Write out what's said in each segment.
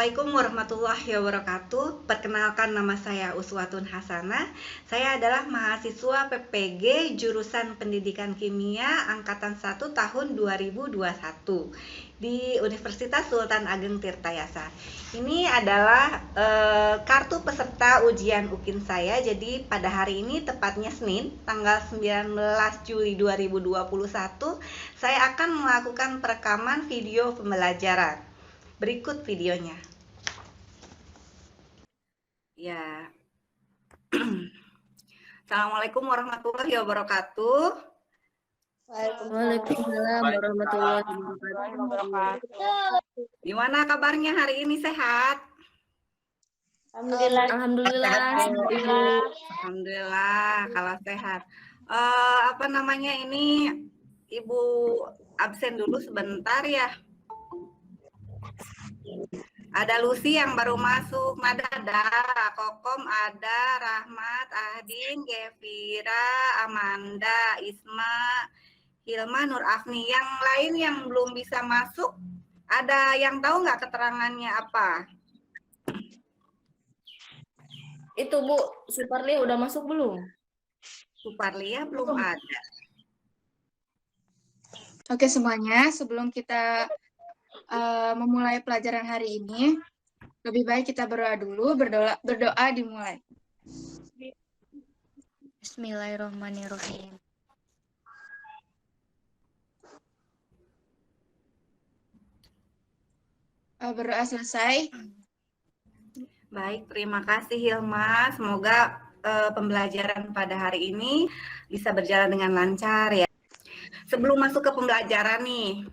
Assalamualaikum warahmatullahi wabarakatuh. Perkenalkan, nama saya Uswatun Hasanah. Saya adalah mahasiswa PPG jurusan Pendidikan Kimia angkatan 1 tahun 2021 di Universitas Sultan Ageng Tirtayasa. Ini adalah kartu peserta ujian UKIN saya. Jadi pada hari ini, tepatnya Senin, tanggal 19 Juli 2021, saya akan melakukan perekaman video pembelajaran. Berikut videonya. Ya. Assalamualaikum warahmatullahi wabarakatuh. Waalaikumsalam warahmatullahi wabarakatuh. Gimana kabarnya hari ini, sehat? Alhamdulillah. Alhamdulillah kalau sehat. Ini Ibu absen dulu sebentar ya. Ada Lucy yang baru masuk, Nada ada, Kokom ada, Rahmat, Ahdin, Gevira, Amanda, Isma, Hilma, Nur Afni. Yang lain yang belum bisa masuk, ada yang tahu nggak keterangannya apa? Itu Bu, Suparlia udah masuk belum? Suparlia belum ada. Oke semuanya, sebelum kita memulai pelajaran hari ini, lebih baik kita berdoa dulu, berdoa dimulai. Bismillahirrahmanirrahim. Berdoa selesai. Baik, terima kasih Hilma. Semoga pembelajaran pada hari ini bisa berjalan dengan lancar ya. Sebelum masuk ke pembelajaran nih,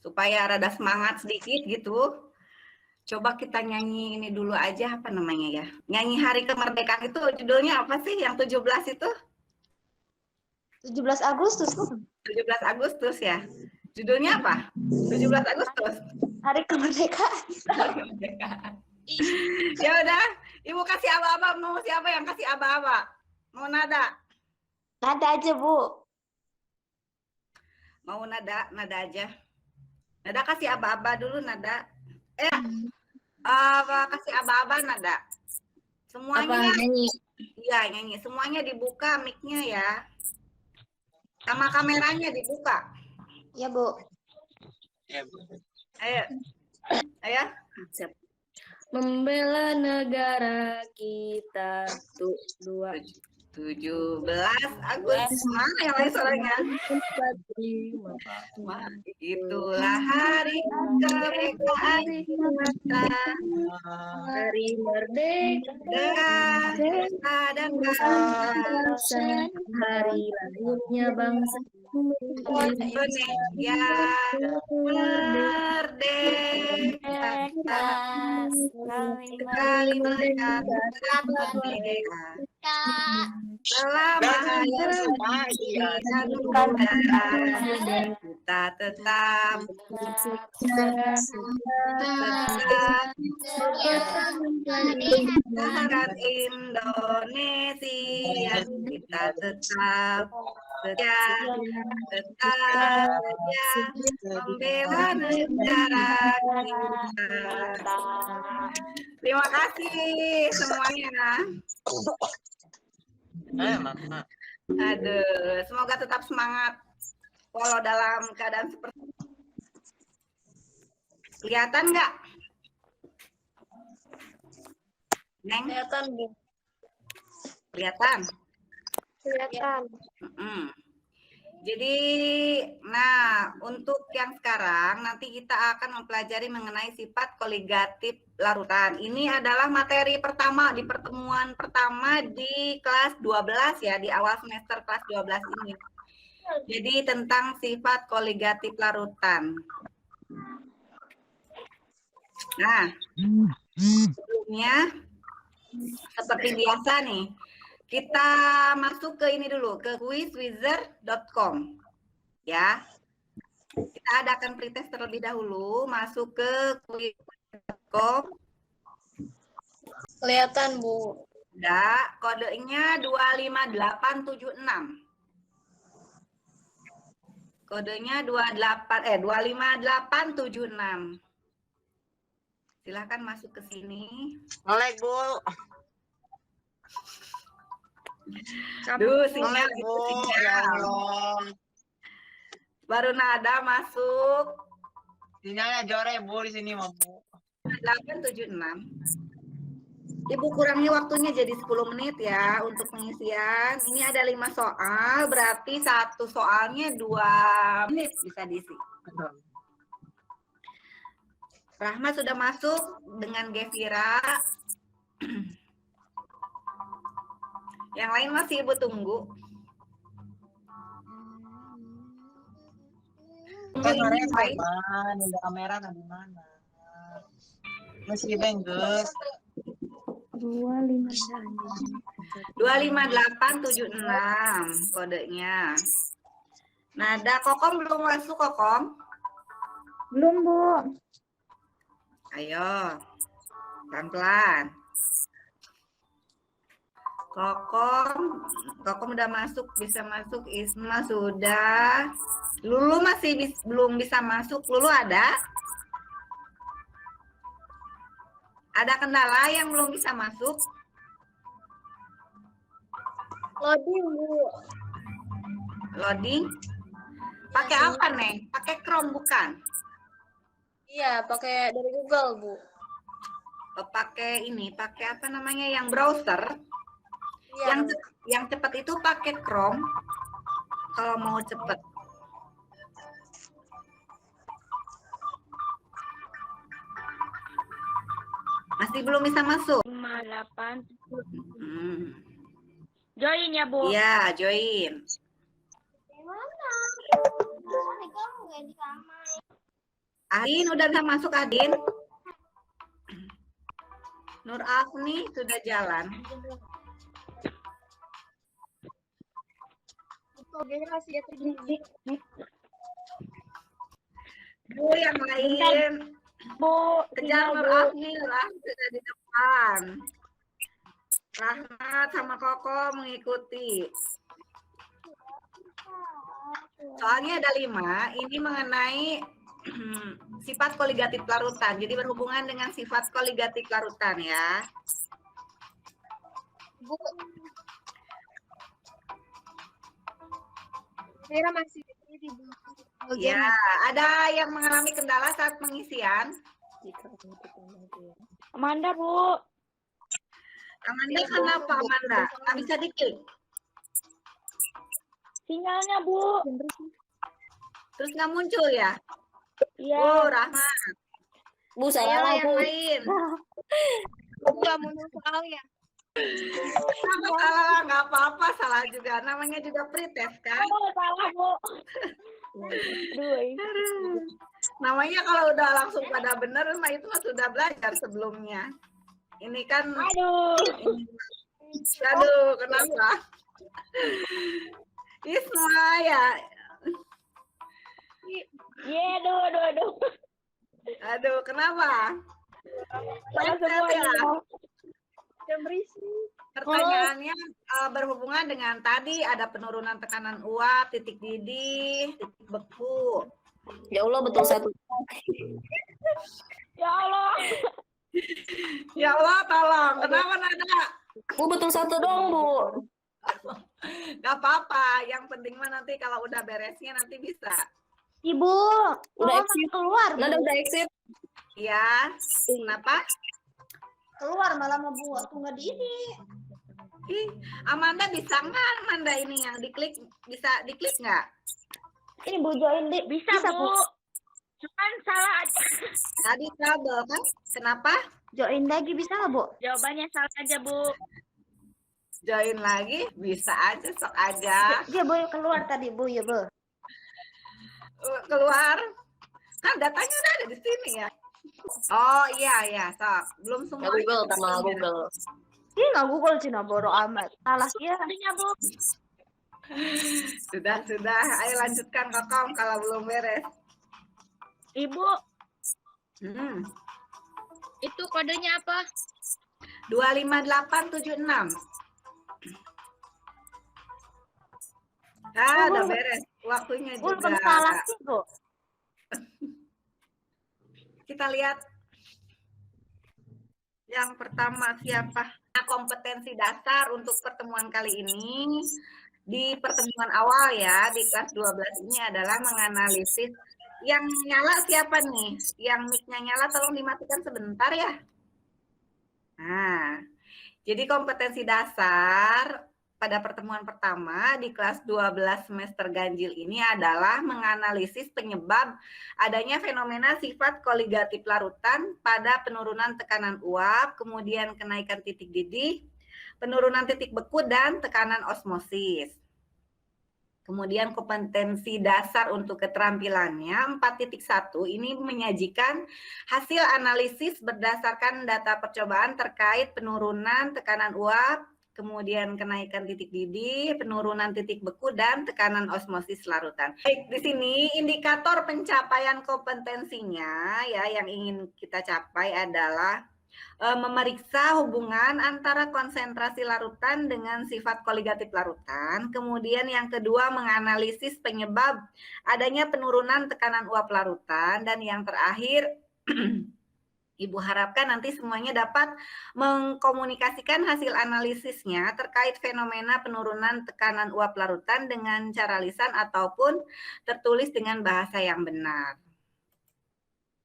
supaya rada semangat sedikit gitu, coba kita nyanyi ini dulu aja, apa namanya ya? Nyanyi Hari Kemerdekaan itu judulnya apa sih yang 17 itu? 17 Agustus. 17 Agustus ya. Judulnya apa? 17 Agustus. Hari Kemerdekaan. Hari Kemerdekaan. Ya udah, Ibu kasih aba-aba. Mau siapa yang kasih aba-aba? Mau Nada? Nada aja, Bu. Mau Nada aja. Nada kasih aba-aba dulu, Nada. Kasih aba-aba, Nada. Semuanya. Iya, nyanyi. Semuanya dibuka mic-nya ya. Sama kameranya dibuka. Ya, Bu. Ayo. Ayo. Membela negara kita tuh 17 Agustus. Mana yang lain suaranya? Itulah hari kemerdekaan kita. Hari merdeka dan bangsa. Hari lahirnya bangsa Indonesia merdeka. Sekali mereka tetap merdeka. Selama dan kita tetap masyarakat Indonesia, kita tetap setia membela negara kita. Terima kasih semuanya. Aduh, semoga tetap semangat walau dalam keadaan seperti ini. Kelihatan nggak? Neng? Kelihatan, Bu. Kelihatan? Kelihatan. Jadi, nah, untuk yang sekarang, nanti kita akan mempelajari mengenai sifat koligatif larutan. Ini adalah materi pertama di pertemuan pertama di kelas 12 ya, di awal semester kelas 12 ini. Jadi, tentang sifat koligatif larutan. Nah, sebelumnya, seperti biasa nih, kita masuk ke ini dulu, ke quizwizard.com ya. Kita adakan pretest terlebih dahulu, masuk ke quizwizard.com. Kelihatan, Bu. Udah, kodenya 25876. Kodenya 25876. Silahkan masuk ke sini. Ngelag, Bu. Duh, sinyal Ngelag, itu Bu. Ya sinyal. Allah. Baru Nada masuk. Sinyalnya jore, Bu, di sini, mah, Bu. 876. Ibu kurangi waktunya jadi 10 menit ya untuk pengisian. Ini ada 5 soal, berarti satu soalnya 2 menit bisa diisi. Rahma sudah masuk dengan Gevira. Yang lain masih Ibu tunggu. Kemarin kapan? Udah kamera kan di mana? Masih bengges. 25876 kodenya. Nada Kokom belum masuk, Kokom? Belum, Bu. Ayo, pelan-pelan. Kokom udah masuk, bisa masuk. Isma sudah. Lulu masih belum bisa masuk. Lulu ada? Ada kendala yang belum bisa masuk? Loading, Bu. Loading? Pakai apa, Neng? Pakai Chrome bukan? Iya, pakai dari Google, Bu. Pakai ini, pakai apa namanya yang browser? Iya. Yang cepat itu pakai Chrome. Kalau mau cepat. Masih belum bisa masuk? 58. Hmm. Join ya, Bu. Iya, join. Adin udah bisa masuk, Adin? Nur Afni sudah jalan. Bu, yang lain. Bu, Kejar sinyal, Nur Bu. Afni, sudah di depan. Rahmat sama Koko mengikuti. Soalnya ada 5, ini mengenai sifat koligatif larutan. Jadi berhubungan dengan sifat koligatif larutan ya. Bu. Saya masih di Ya, ada yang mengalami kendala saat pengisian? Amanda, Bu. Amanda kenapa Amanda? Nggak bisa diklik. Sinyalnya, Bu. Terus nggak muncul ya? Iya. Oh, Rahmat. Bu, Ayo salah, yang Bu. lain. nggak muncul soalnya. Kenapa salah? Nggak apa-apa, salah juga. Namanya juga pretest kan? Oh, salah, Bu. Aduh. Namanya kalau udah langsung pada bener, mah itu mah sudah belajar sebelumnya. Ini kan, Aduh. aduh, kenapa? Isma ya, Ye, aduh. aduh, kenapa? Salah Pretest semua ya? ini. Pertanyaannya berhubungan dengan tadi ada penurunan tekanan uap, titik didih, titik beku. Ya Allah, betul satu. Ya Allah. Ya Allah, tolong. Kenapa Nada? Bu, betul satu dong, Bu. Gak apa-apa. Yang penting mah nanti kalau udah beresnya nanti bisa. Ibu, Udah oh, exit. keluar, Nada Bu. udah exit. Ya. Kenapa? Keluar malah mau Bu, aku nggak di ini. Ih, Amanda bisa nggak? Amanda ini yang diklik bisa diklik nggak? Ini Bu join di. Bisa, Bu. Cuman salah aja. Tadi trouble kan? Kenapa? Join lagi bisa nggak Bu? Jawabannya salah aja, Bu. Join lagi? Bisa aja, sok aja. Dia Bu keluar tadi Bu ya Bu. Keluar. Kan datanya udah ada di sini ya. Oh iya, sok. Belum Ya semua. Google, sama Google. Ini nggak Google Cina bodo amat. Salah ya. Artinya, Bu. Sudah. Ayo lanjutkan Kokom kalau belum beres. Ibu, itu kodenya apa? 25876. Udah beres. Waktunya Bu juga. salah sih Bu. Kita lihat Yang pertama siapa? Nah, kompetensi dasar untuk pertemuan kali ini. Di pertemuan awal ya, di kelas 12 ini adalah menganalisis. Yang nyala siapa nih? Yang mic-nya nyala tolong dimatikan sebentar ya. Nah, jadi kompetensi dasar pada pertemuan pertama di kelas 12 semester ganjil ini adalah menganalisis penyebab adanya fenomena sifat koligatif larutan pada penurunan tekanan uap, kemudian kenaikan titik didih, penurunan titik beku, dan tekanan osmosis. Kemudian kompetensi dasar untuk keterampilannya 4.1 ini menyajikan hasil analisis berdasarkan data percobaan terkait penurunan tekanan uap, kemudian kenaikan titik didih, penurunan titik beku, dan tekanan osmosis larutan. Baik, di sini indikator pencapaian kompetensinya ya yang ingin kita capai adalah memeriksa hubungan antara konsentrasi larutan dengan sifat koligatif larutan. Kemudian yang kedua menganalisis penyebab adanya penurunan tekanan uap larutan. Dan yang terakhir Ibu harapkan nanti semuanya dapat mengkomunikasikan hasil analisisnya terkait fenomena penurunan tekanan uap larutan dengan cara lisan ataupun tertulis dengan bahasa yang benar.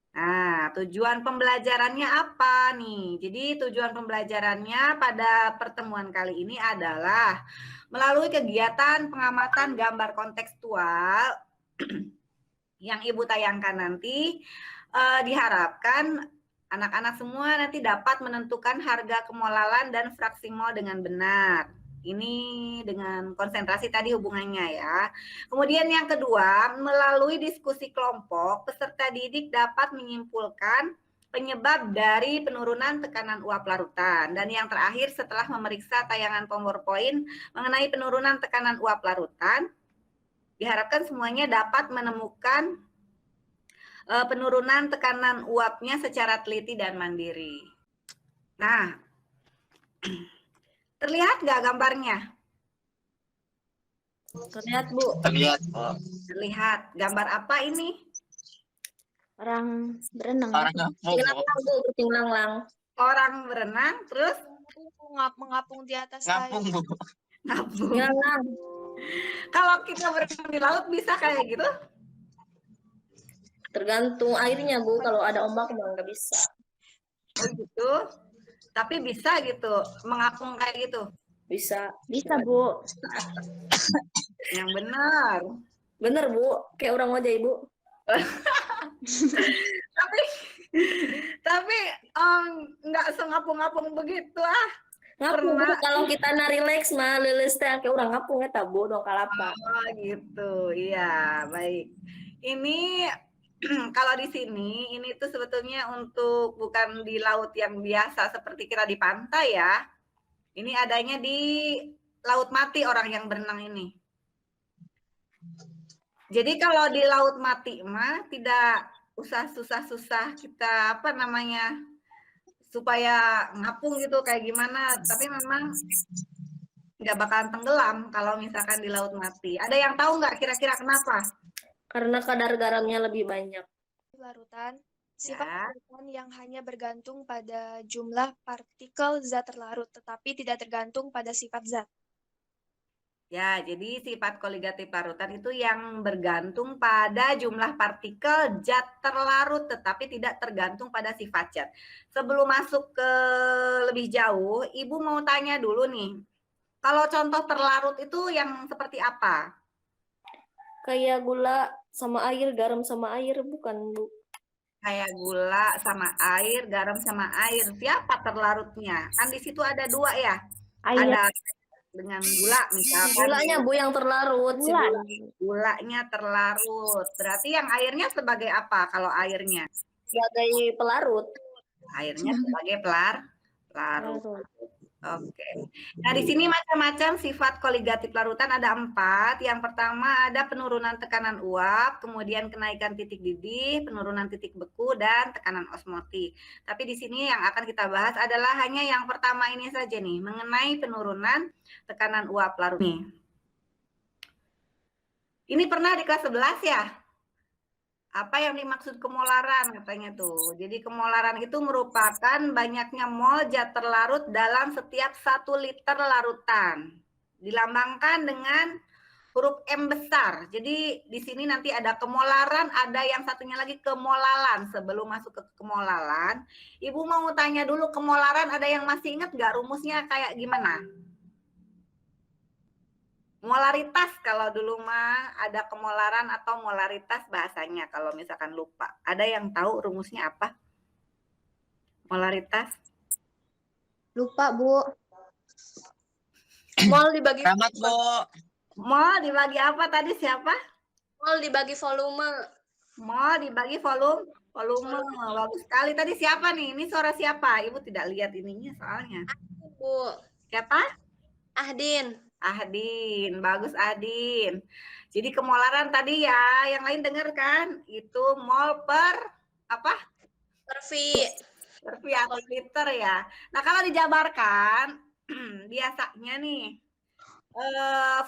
Nah, tujuan pembelajarannya apa nih? Jadi tujuan pembelajarannya pada pertemuan kali ini adalah melalui kegiatan pengamatan gambar kontekstual yang Ibu tayangkan nanti, diharapkan anak-anak semua nanti dapat menentukan harga kemolalan dan fraksi mol dengan benar. Ini dengan konsentrasi tadi hubungannya ya. Kemudian yang kedua, melalui diskusi kelompok, peserta didik dapat menyimpulkan penyebab dari penurunan tekanan uap larutan. Dan yang terakhir, setelah memeriksa tayangan PowerPoint mengenai penurunan tekanan uap larutan, diharapkan semuanya dapat menemukan penurunan tekanan uapnya secara teliti dan mandiri. Nah, terlihat nggak gambarnya? Terlihat, Bu. Terlihat. Terlihat. Gambar apa ini? Orang berenang. Orang ngapung. Langlang, Bu. Kucing langlang. Orang berenang, terus Mengapung di atas Ngapung, air. Bu. ngapung. Langlang. Kalau kita berenang di laut bisa kayak gitu? Tergantung airnya, Bu. Kalau ada ombak mah nggak bisa. Oh gitu. Tapi bisa gitu, mengapung kayak gitu. Bisa. Bisa, Bu. Yang benar. Bener, Bu. Kayak orang aja, Ibu. tapi nggak sengapung-ngapung begitu ah. Ngapung, Bu. Pernah. Kalau kita relax mah leuleus teh kayak orang ngapung eta, Bu. Dong kalapa. Oh gitu, iya baik. Ini kalau di sini ini tuh sebetulnya untuk bukan di laut yang biasa seperti kita di pantai ya. Ini adanya di laut mati orang yang berenang ini. Jadi kalau di laut mati mah tidak usah susah-susah kita apa namanya supaya ngapung gitu kayak gimana. Tapi memang nggak bakalan tenggelam kalau misalkan di laut mati. Ada yang tahu nggak kira-kira kenapa? Karena kadar garamnya lebih banyak. Larutan. Sifat Ya. larutan yang hanya bergantung pada jumlah partikel zat terlarut, tetapi tidak tergantung pada sifat zat. Ya, jadi sifat koligatif larutan itu yang bergantung pada jumlah partikel zat terlarut, tetapi tidak tergantung pada sifat zat. Sebelum masuk ke lebih jauh, Ibu mau tanya dulu nih, kalau contoh terlarut itu yang seperti apa? Kayak gula sama air, garam sama air, bukan, Bu? Kayak gula sama air, garam sama air. Siapa terlarutnya? Kan di situ ada dua ya. Air. Ada dengan gula misalkan. Gulanya, Bu, yang terlarut. Si gula. Gulanya terlarut. Berarti yang airnya sebagai apa kalau airnya? Sebagai pelarut. Airnya sebagai pelarut. Pelarut. Oke. Nah, di sini macam-macam sifat koligatif larutan ada 4. Yang pertama ada penurunan tekanan uap, kemudian kenaikan titik didih, penurunan titik beku, dan tekanan osmotik. Tapi di sini yang akan kita bahas adalah hanya yang pertama ini saja nih, mengenai penurunan tekanan uap larut nih. Ini pernah di kelas 11 ya? Apa yang dimaksud kemolaran katanya tuh. Jadi kemolaran itu merupakan banyaknya mol zat terlarut dalam setiap 1 liter larutan. Dilambangkan dengan huruf M besar. Jadi di sini nanti ada kemolaran, ada yang satunya lagi kemolalan. Sebelum masuk ke kemolalan, Ibu mau tanya dulu kemolaran ada yang masih ingat nggak rumusnya kayak gimana? Molaritas kalau dulu mah ada kemolaran atau molaritas bahasanya kalau misalkan lupa. Ada yang tahu rumusnya apa? Molaritas? Lupa, Bu. Mol dibagi Selamat, Bu. Mol dibagi apa tadi siapa? mol dibagi volume. Mol dibagi volume. Bagus sekali. Tadi siapa nih? Ini suara siapa? Ibu tidak lihat ininya soalnya. Bu. Siapa? Ahdin. Ahdin. Bagus Ahdin. Jadi kemolaran tadi ya, yang lain dengar kan? Itu mol per apa? Per V. Per V atau liter ya. Nah, kalau dijabarkan biasanya nih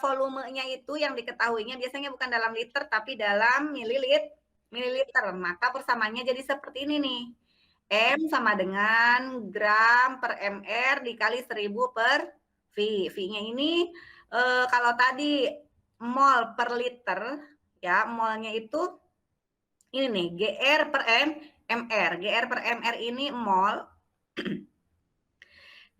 volumenya itu yang diketahuinya biasanya bukan dalam liter tapi dalam mililiter. Maka persamaannya jadi seperti ini nih. M sama dengan gram per mr dikali 1000 per V. V-nya ini kalau tadi mol per liter ya, molnya itu ini nih GR per mr. GR per mr ini mol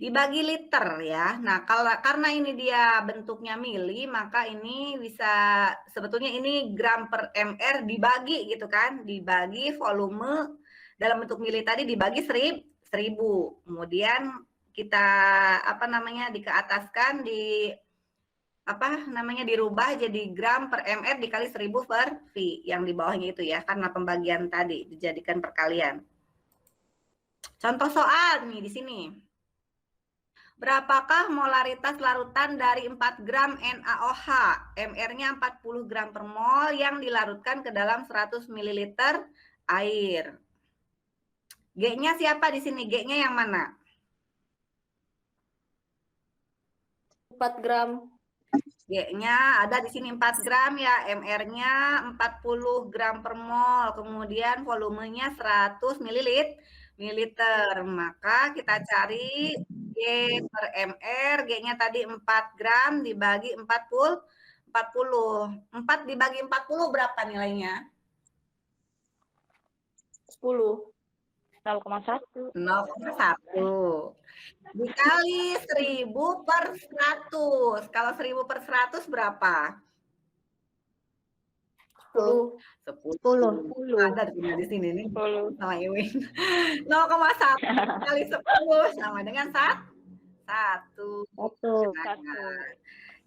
dibagi liter ya. Nah, karena ini dia bentuknya mili, maka ini bisa sebetulnya ini gram per mr dibagi gitu kan, dibagi volume dalam bentuk mili tadi dibagi 1000. Kemudian kita apa namanya dikeataskan dirubah jadi gram per mr dikali 1000 per V yang di bawahnya itu ya, karena pembagian tadi dijadikan perkalian. Contoh soal nih di sini. Berapakah molaritas larutan dari 4 gram NaOH? MR-nya 40 gram per mol yang dilarutkan ke dalam 100 ml air. G-nya siapa di sini? G-nya yang mana? 4 gram. G-nya ada di sini 4 gram ya, MR-nya 40 gram per mol, kemudian volumenya 100 mililiter. Maka kita cari G per MR, G-nya tadi 4 gram dibagi 40. 4 dibagi 40 berapa nilainya? 10. 0,1. 0,1. Dikali 1000 per 100. Kalau 1000 per 100 berapa? 10. 10. Ada di sini nih. 10. Sama Iwin. 0,1 kali 10 sama dengan 1.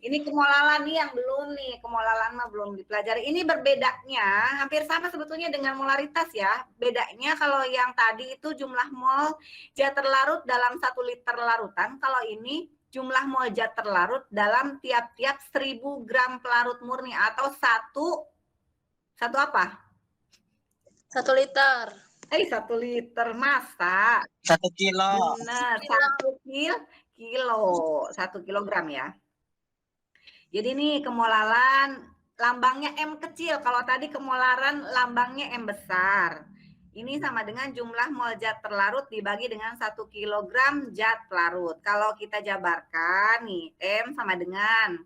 Ini kemolalan nih yang belum nih, kemolalan mah belum dipelajari. Ini berbedanya hampir sama sebetulnya dengan molaritas ya. Bedanya kalau yang tadi itu jumlah mol zat terlarut dalam 1 liter larutan. Kalau ini jumlah mol zat terlarut dalam tiap-tiap 1000 gram pelarut murni atau satu apa? 1 liter. 1 liter masa? 1 kilo. Benar, 1 kilo. 1 kilogram ya. Jadi nih kemolaran lambangnya M kecil. Kalau tadi kemolaran lambangnya M besar. Ini sama dengan jumlah mol zat terlarut dibagi dengan 1 kilogram zat pelarut. Kalau kita jabarkan nih, M sama dengan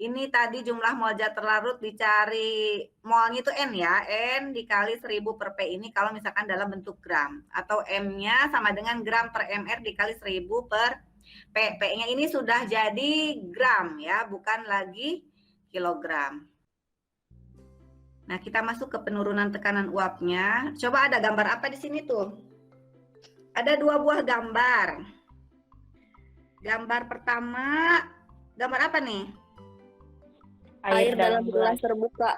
ini tadi jumlah mol zat terlarut dicari molnya itu N ya. N dikali 1000 per P ini kalau misalkan dalam bentuk gram. Atau M-nya sama dengan gram per MR dikali 1000 per P. P-nya ini sudah jadi gram ya, bukan lagi kilogram. Nah, kita masuk ke penurunan tekanan uapnya. Coba ada gambar apa di sini tuh? Ada 2 buah gambar. Gambar pertama, gambar apa nih? Air dalam gelas terbuka.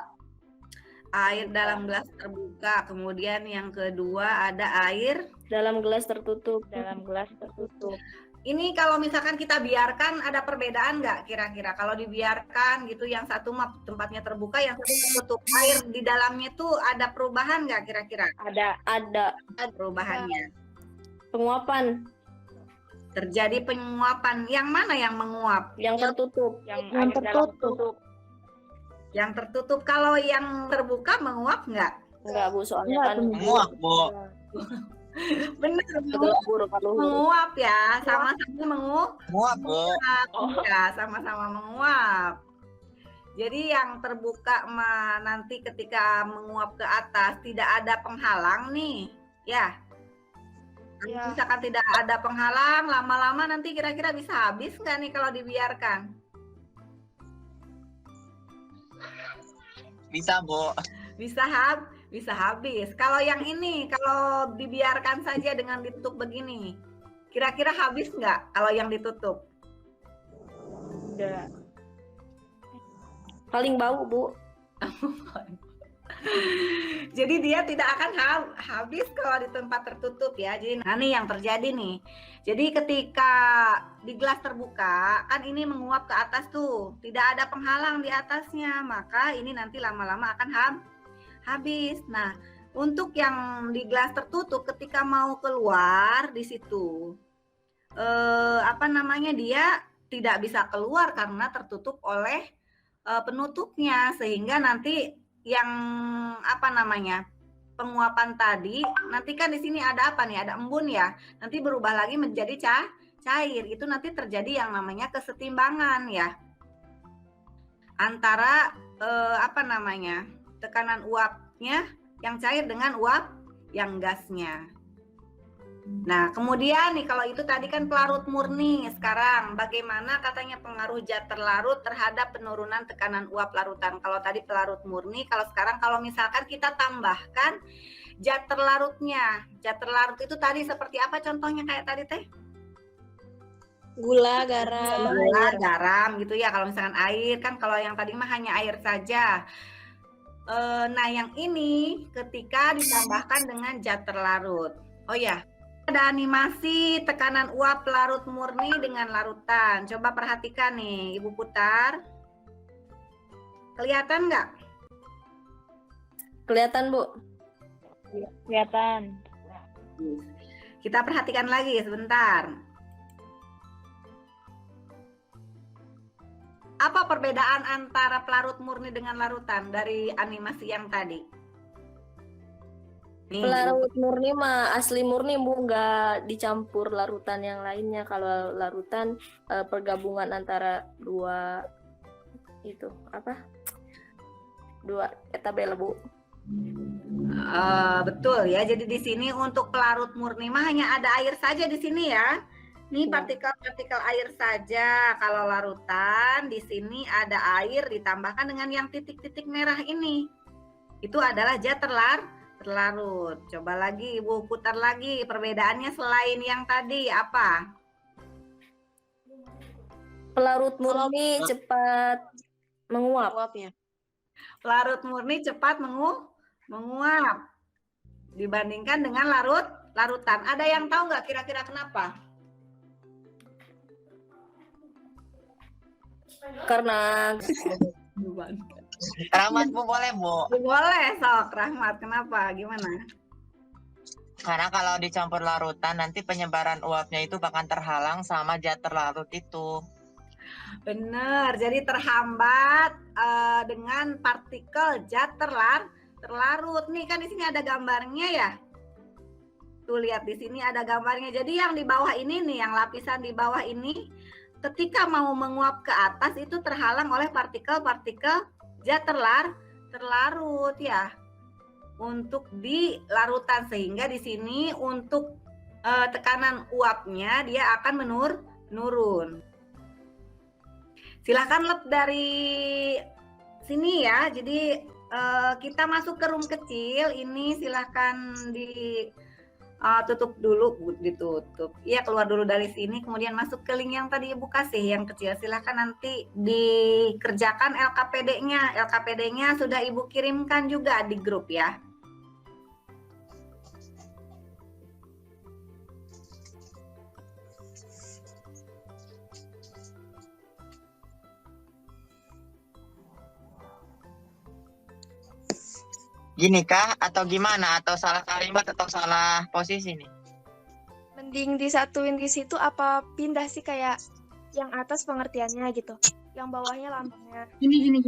Air dalam gelas terbuka. Kemudian yang kedua ada air Dalam gelas tertutup. Dalam gelas tertutup. Ini kalau misalkan kita biarkan ada perbedaan nggak kira-kira? Kalau dibiarkan gitu yang satu mah tempatnya terbuka, yang satu tertutup. Air di dalamnya tuh ada perubahan nggak kira-kira? Ada Perubahannya. penguapan. Terjadi penguapan. Yang mana yang menguap? Yang tertutup. Yang Yang air dalam tertutup. Yang tertutup. Kalau yang terbuka menguap nggak? Enggak, Bu, soalnya Enggak, kan tunggu. Menguap, Bu. Bener, Bu. betul Bu Pak Luhur. Menguap ya, sama-sama menguap. Menguap, Bu. Ya, sama-sama menguap. Jadi yang terbuka nanti ketika menguap ke atas tidak ada penghalang nih, ya. Ya. Misalkan tidak ada penghalang, lama-lama nanti kira-kira bisa habis nggak nih kalau dibiarkan? Bisa, Bu. Bisa habis. Kalau yang ini, kalau dibiarkan saja dengan ditutup begini, kira-kira habis nggak kalau yang ditutup? Enggak. Paling bau, Bu. Jadi dia tidak akan habis kalau di tempat tertutup ya. Jadi nah nih yang terjadi nih. Jadi ketika di gelas terbuka kan ini menguap ke atas tuh, tidak ada penghalang di atasnya, maka ini nanti lama-lama akan habis. Nah, untuk yang di gelas tertutup ketika mau keluar di situ dia tidak bisa keluar karena tertutup oleh penutupnya, sehingga nanti yang penguapan tadi nanti kan di sini ada apa nih, ada embun ya, nanti berubah lagi menjadi cair. Itu nanti terjadi yang namanya kesetimbangan ya antara tekanan uapnya yang cair dengan uap yang gasnya. Nah, kemudian nih kalau itu tadi kan pelarut murni, sekarang bagaimana katanya pengaruh zat terlarut terhadap penurunan tekanan uap larutan. Kalau tadi pelarut murni, kalau sekarang kalau misalkan kita tambahkan zat terlarutnya. Zat terlarut itu tadi seperti apa contohnya kayak tadi teh? Gula, garam. Gula, garam gitu ya. Kalau misalkan air kan, kalau yang tadi mah hanya air saja. Nah, yang ini ketika ditambahkan dengan zat terlarut. Oh ya, ada animasi tekanan uap larut murni dengan larutan. Coba perhatikan nih, Ibu putar. Kelihatan nggak? Kelihatan, Bu. Kelihatan. Kita perhatikan lagi sebentar. Apa perbedaan antara pelarut murni dengan larutan dari animasi yang tadi? Nih. Pelarut murni mah asli murni, Bu, nggak dicampur larutan yang lainnya. Kalau larutan pergabungan antara dua tabel, Bu. Betul ya. Jadi di sini untuk pelarut murni mah hanya ada air saja di sini ya. Ini partikel-partikel air saja. Kalau larutan di sini ada air ditambahkan dengan yang titik-titik merah ini. Itu adalah zat terlarut. Coba lagi Ibu putar lagi perbedaannya selain yang tadi apa? Pelarut murni cepat menguap. Pelarut murni cepat menguap dibandingkan dengan larutan. Ada yang tahu nggak kira-kira kenapa? Karena Rahmat, Bu, boleh, Bu? Boleh, sok Rahmat. Kenapa? Gimana? Karena kalau dicampur larutan nanti penyebaran uapnya itu bahkan terhalang sama zat terlarut itu. Benar, jadi terhambat dengan partikel zat terlarut. Nih kan di sini ada gambarnya ya. Tuh lihat di sini ada gambarnya. Jadi yang di bawah ini nih, yang lapisan di bawah ini ketika mau menguap ke atas itu terhalang oleh partikel-partikel zat terlarut ya. Untuk di larutan, sehingga di sini untuk tekanan uapnya dia akan menurun. Silahkan lep dari sini ya. Jadi kita masuk ke room kecil ini, silahkan tutup dulu, ditutup. Iya, keluar dulu dari sini, kemudian masuk ke link yang tadi Ibu kasih yang kecil. Silahkan nanti dikerjakan LKPD-nya. LKPD-nya sudah Ibu kirimkan juga di grup ya. Gini kah? Atau gimana? Atau salah kalimat atau salah posisi nih? Mending disatuin di situ apa pindah sih, kayak yang atas pengertiannya gitu, yang bawahnya lambangnya. Gini.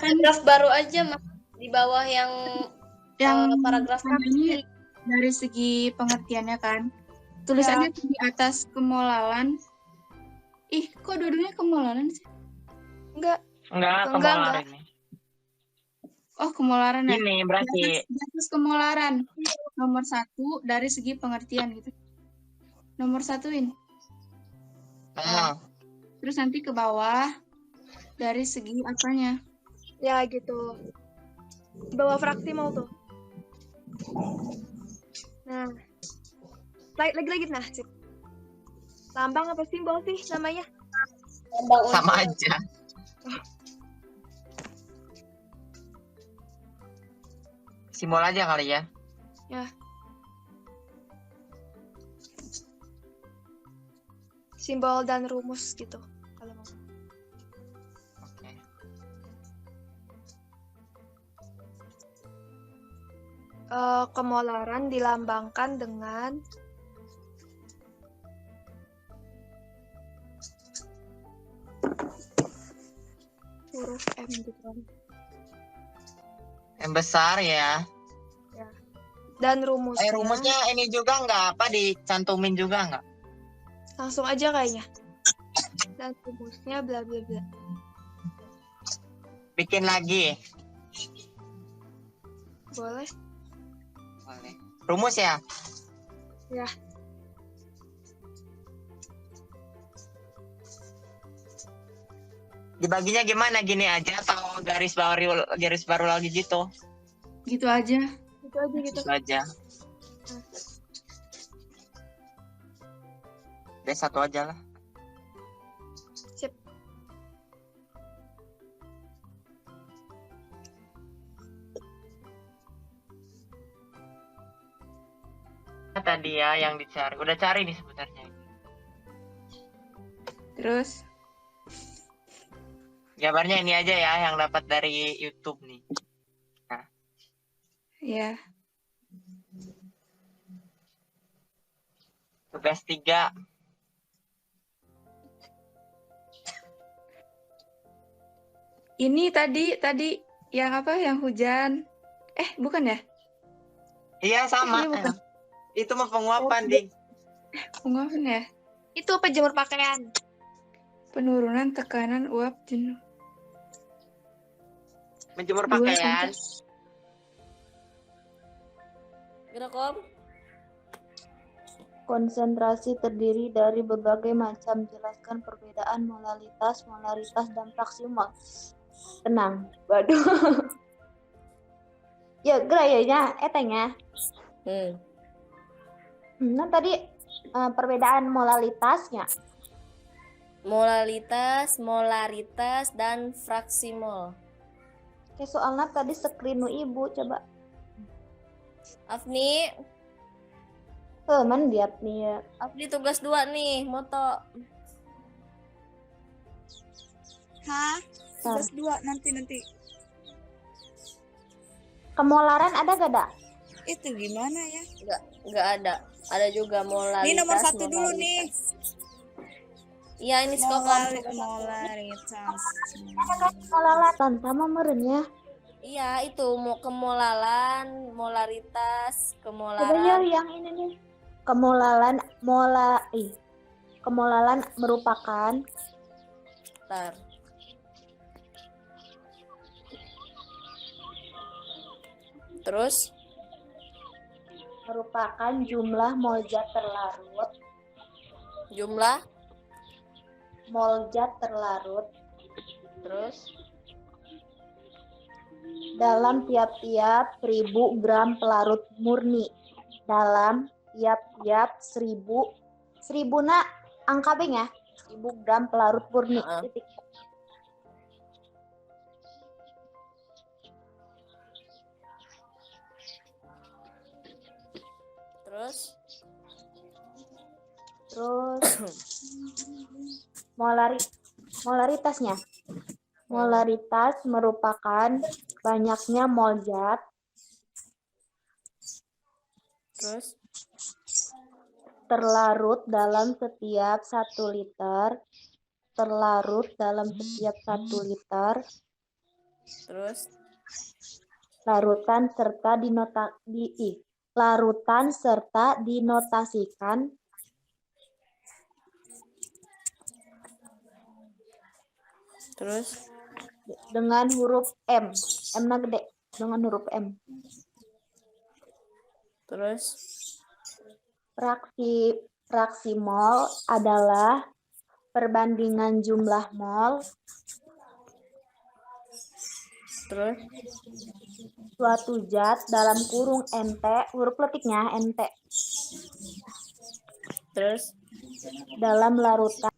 Kan draft baru aja, Mas. Di bawah yang Yang paragraf pertama ini dari segi pengertiannya kan. Tulisannya di atas kemolalan. Ih, kok dua-duanya kemolalan sih? Enggak. Enggak, Enggak, kemolar enggak. ini. Oh, kemolaran ya. Ini berarti Di atas kemolaran. Nomor 1 dari segi pengertian gitu. Nomor 1-in. Terus nanti ke bawah dari segi apanya. Ya gitu. Bawa fraksi mau tuh. Nah. Lagi nah, sip. Lambang apa simbol sih namanya? sama aja. Simbol aja kali ya. Ya. Simbol dan rumus gitu kalau mau. Oke. Kemolaran dilambangkan dengan huruf M gitu kan. Yang besar ya. Dan rumusnya, Rumusnya ini juga nggak apa dicantumin juga nggak? langsung aja kayaknya. Dan rumusnya bla bla bla. Bikin lagi. Boleh? Boleh. Rumus ya? Ya. Dibaginya gimana? Gini aja atau garis baru lagi gitu? Gitu aja. Gitu aja gitu. Gitu aja. Udah satu aja lah. Sip. Tadi ya yang dicari. Udah cari nih sebenarnya. Terus Jawabannya ini aja ya yang dapat dari YouTube nih. ya. Tugas 3. Ini tadi yang apa? Yang hujan. Bukan ya? Iya sama. Iya, bukan. Itu mah penguapan ding. Penguapan ya? Itu penjemur pakaian. Penurunan tekanan uap jenuh. Menjemur 2 pakaian. Gerakom. Konsentrasi terdiri dari berbagai macam. Jelaskan perbedaan molaritas, dan fraksi mol. Tenang. Waduh. Ya, gerayanya, etengnya. Nah, tadi perbedaan molaritasnya. Molaritas, dan fraksi mol. Oke, soalnya tadi screen ibu, coba. Afni, Man lihat nih ya. Afni tugas 2 nih, moto. Hah? Tugas 2 nanti. Kemolaran ada gak, Dak? Itu gimana ya? Enggak ada. Ada juga molaritas. Ini nomor 1 dulu nih. Iya, ini skokom. Molaritas. Molalatan sama meren ya. Iya, itu kemolalan, molaritas, Coba ya kemolaran. yang ini nih. Kemolalan merupakan Bentar. Terus merupakan jumlah mol zat terlarut. jumlah, Mol zat terlarut terus dalam tiap-tiap 1000 gram pelarut murni. Dalam tiap-tiap 1000 nak angka beng ya. 1000 gram pelarut murni. Titik. Terus molaritasnya. Molaritas merupakan banyaknya mol zat terus terlarut dalam setiap 1 liter. Terlarut dalam setiap 1 liter terus larutan serta dinotasikan Terus dengan huruf M. M-na gede dengan huruf M. terus Fraksi mol adalah perbandingan jumlah mol terus suatu zat dalam kurung NT, huruf letiknya NT, terus dalam larutan.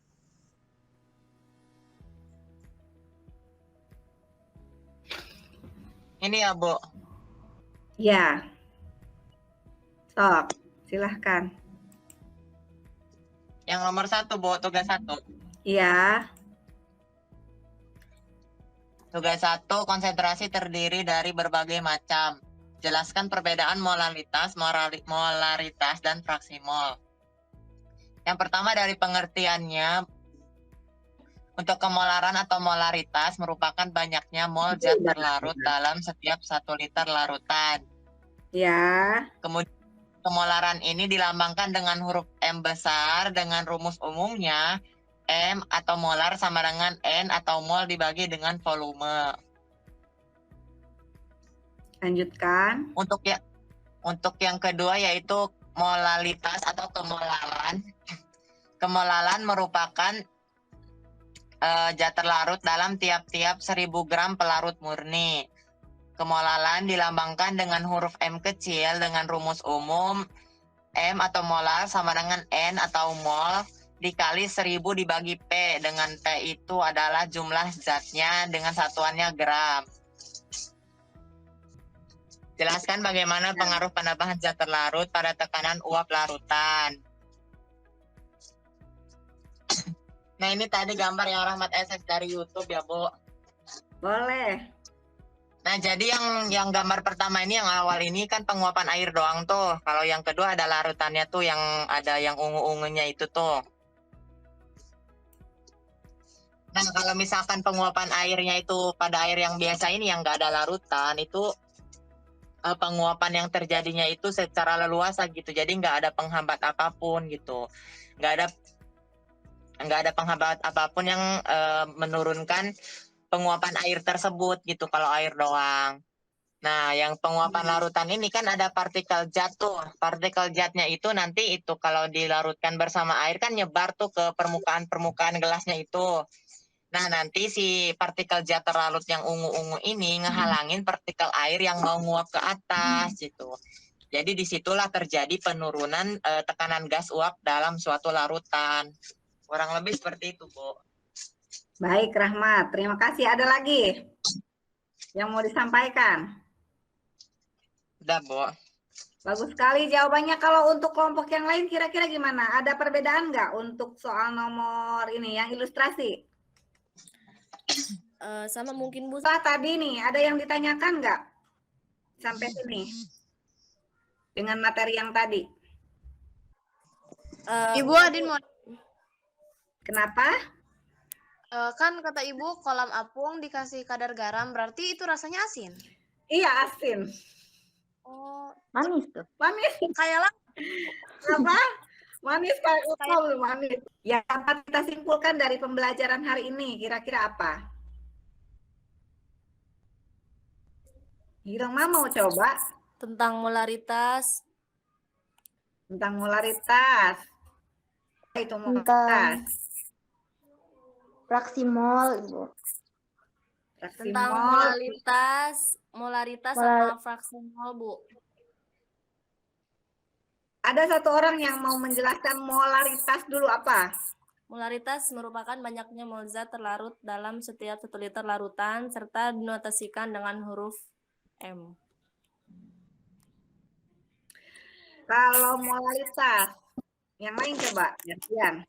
Ini ya, Bu. Ya. Stop. Silahkan. Yang nomor 1, Bu, tugas 1. Ya. Tugas 1, konsentrasi terdiri dari berbagai macam. Jelaskan perbedaan molaritas, dan fraksi mol. Yang pertama dari pengertiannya, untuk kemolaran atau molaritas merupakan banyaknya mol zat terlarut dalam setiap 1 liter larutan. Ya. Kemudian kemolaran ini dilambangkan dengan huruf M besar dengan rumus umumnya M atau molar sama dengan N atau mol dibagi dengan volume. Lanjutkan. Untuk yang kedua yaitu molalitas atau kemolaran. Kemolaran merupakan zat terlarut dalam tiap-tiap 1000 gram pelarut murni. Kemolaran dilambangkan dengan huruf M kecil dengan rumus umum M atau molar sama dengan N atau mol dikali 1000 dibagi P, dengan P itu adalah jumlah zatnya dengan satuannya gram. Jelaskan bagaimana pengaruh penambahan zat terlarut pada tekanan uap larutan. Nah, ini tadi gambar yang Rahmat SS dari YouTube ya, Bu. Boleh. Nah, jadi yang gambar pertama ini, yang awal ini kan penguapan air doang tuh. Kalau yang kedua ada larutannya tuh, yang ada yang ungu-ungunya itu tuh. Nah, kalau misalkan penguapan airnya itu pada air yang biasa ini, yang nggak ada larutan, itu penguapan yang terjadinya itu secara leluasa gitu. Jadi nggak ada penghambat apapun gitu. Nggak ada penghambat apapun yang menurunkan penguapan air tersebut gitu kalau air doang. Nah, yang penguapan larutan ini kan ada partikel zat tuh. Partikel zatnya itu nanti itu kalau dilarutkan bersama air kan nyebar tuh ke permukaan gelasnya itu. Nah, nanti si partikel zat terlarut yang ungu-ungu ini ngehalangin partikel air yang mau nguap ke atas gitu. Jadi disitulah terjadi penurunan tekanan gas uap dalam suatu larutan. Kurang lebih seperti itu, Bu. Baik, Rahmat. Terima kasih. Ada lagi yang mau disampaikan? Udah, Bu. Bagus sekali jawabannya. Kalau untuk kelompok yang lain kira-kira gimana? Ada perbedaan nggak untuk soal nomor ini yang ilustrasi? sama mungkin Bu. Tadi nih, ada yang ditanyakan nggak? Sampai sini. Dengan materi yang tadi. Ibu Adin mau. Kenapa? Kan kata Ibu kolam apung dikasih kadar garam, berarti itu rasanya asin. Iya, asin. Oh, Manis tuh. Manis. kayak lah. Apa? Manis kayak ukol, manis. Ya, apa kita simpulkan dari pembelajaran hari ini? Kira-kira apa? Girang mau coba? Tentang molaritas. Tentang molaritas. Itu molaritas. Fraksi mol, Ibu. Fraksi Tentang mol. molaritas sama fraksi mol, Bu. Ada satu orang yang mau menjelaskan molaritas dulu apa? Molaritas merupakan banyaknya mol zat terlarut dalam setiap 1 liter larutan serta dinotasikan dengan huruf M. Kalau molaritas, yang lain coba, gantian.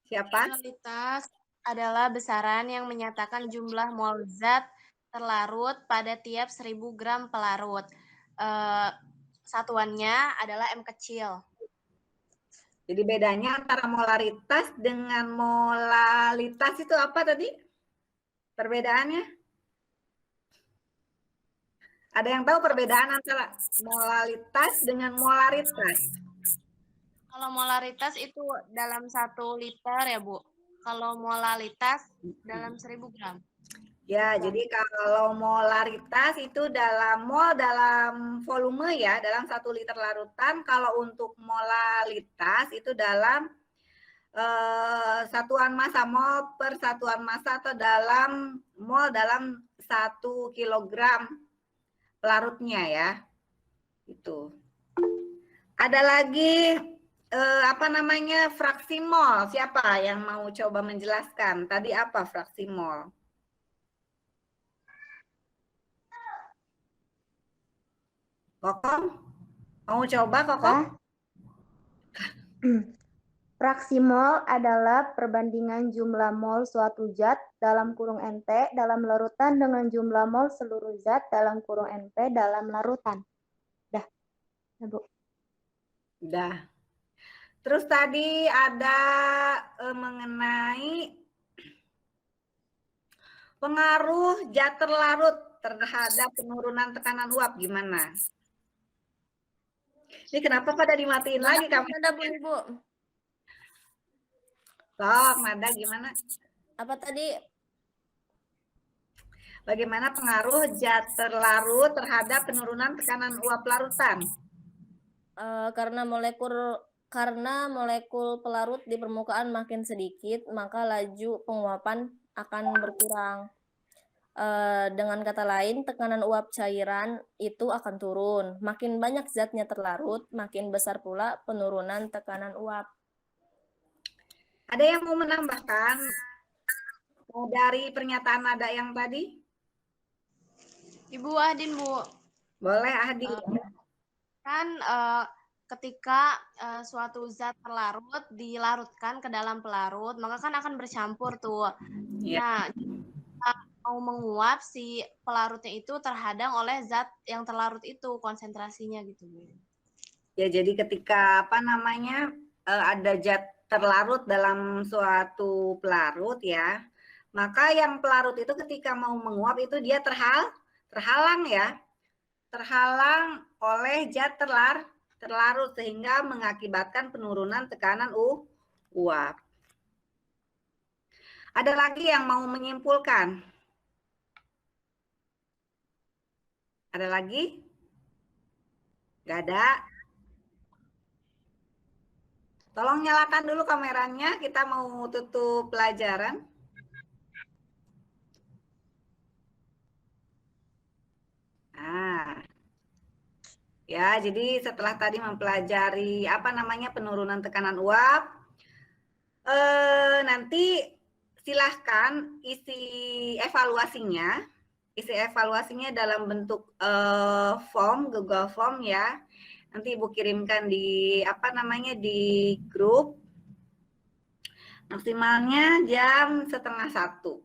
Siapa? Molaritas adalah besaran yang menyatakan jumlah mol zat terlarut pada tiap 1000 gram pelarut. Satuannya adalah M kecil. Jadi bedanya antara molaritas dengan molalitas itu apa tadi? Perbedaannya? Ada yang tahu perbedaan antara molalitas dengan molaritas? Kalau molaritas itu dalam 1 liter ya, Bu. Kalau molalitas dalam 1000 gram. Ya, jadi kalau molaritas itu dalam mol dalam volume ya, dalam 1 liter larutan. Kalau untuk molalitas itu dalam satuan massa, mol per satuan massa atau dalam mol dalam 1 kilogram pelarutnya ya. Itu. Ada lagi apa namanya fraksi mol. Siapa yang mau coba menjelaskan? Tadi apa fraksi mol? Kokom? Mau coba Kokom? Fraksi mol adalah perbandingan jumlah mol suatu zat dalam kurung NT dalam larutan dengan jumlah mol seluruh zat dalam kurung NP dalam larutan. Dah. Ya, Bu. Udah. Terus tadi ada mengenai pengaruh zat terlarut terhadap penurunan tekanan uap gimana? Ini kenapa pada dimatiin lagi kamu? Ada Bu, Ibu. Sok, Nada gimana? Apa tadi? Bagaimana pengaruh zat terlarut terhadap penurunan tekanan uap larutan? Karena molekul pelarut di permukaan makin sedikit, maka laju penguapan akan berkurang. Dengan kata lain, tekanan uap cairan itu akan turun. Makin banyak zatnya terlarut, makin besar pula penurunan tekanan uap. Ada yang mau menambahkan dari pernyataan Nada yang tadi? Ibu Ahdin, Bu. Boleh Ahdin. Kan ketika suatu zat terlarut dilarutkan ke dalam pelarut, maka kan akan bercampur tuh. Ya. Nah, mau menguap si pelarutnya itu terhadang oleh zat yang terlarut itu konsentrasinya gitu, Bu. Ya, jadi ketika apa namanya ada zat terlarut dalam suatu pelarut ya, maka yang pelarut itu ketika mau menguap itu dia terhalang ya, terhalang oleh zat terlarut sehingga mengakibatkan penurunan tekanan uap. Ada lagi yang mau menyimpulkan? Ada lagi? Gak ada? Tolong nyalakan dulu kameranya, kita mau tutup pelajaran. Nah, ya, jadi setelah tadi mempelajari apa namanya penurunan tekanan uap, nanti silahkan isi evaluasinya dalam bentuk form, Google Form ya. Nanti Ibu kirimkan di apa namanya di grup. Maksimalnya jam 12:30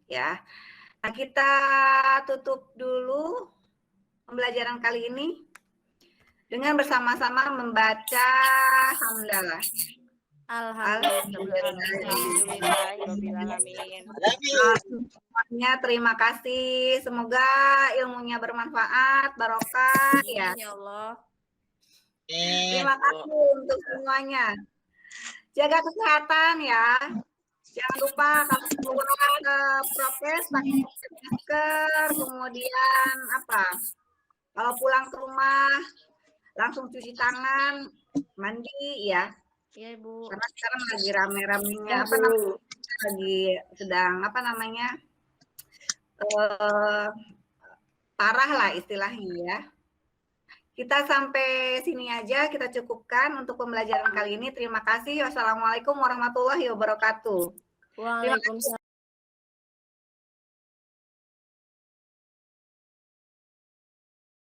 ya. Nah, kita tutup dulu pembelajaran kali ini dengan bersama-sama membaca hamdalah. Semuanya terima kasih. Semoga ilmunya bermanfaat, barokah ya. Ya Allah. Terima kasih untuk semuanya. Jaga kesehatan ya. Jangan lupa kalau keluar ke prokes pakai masker, kemudian apa? Kalau pulang ke rumah langsung cuci tangan, mandi ya. Iya, Ibu. Karena sekarang lagi rame-ramenya apa namanya? Lagi sedang apa namanya? Parah lah istilahnya ya. Kita sampai sini aja, kita cukupkan untuk pembelajaran kali ini. Terima kasih. Wassalamualaikum warahmatullahi wabarakatuh. Waalaikumsalam.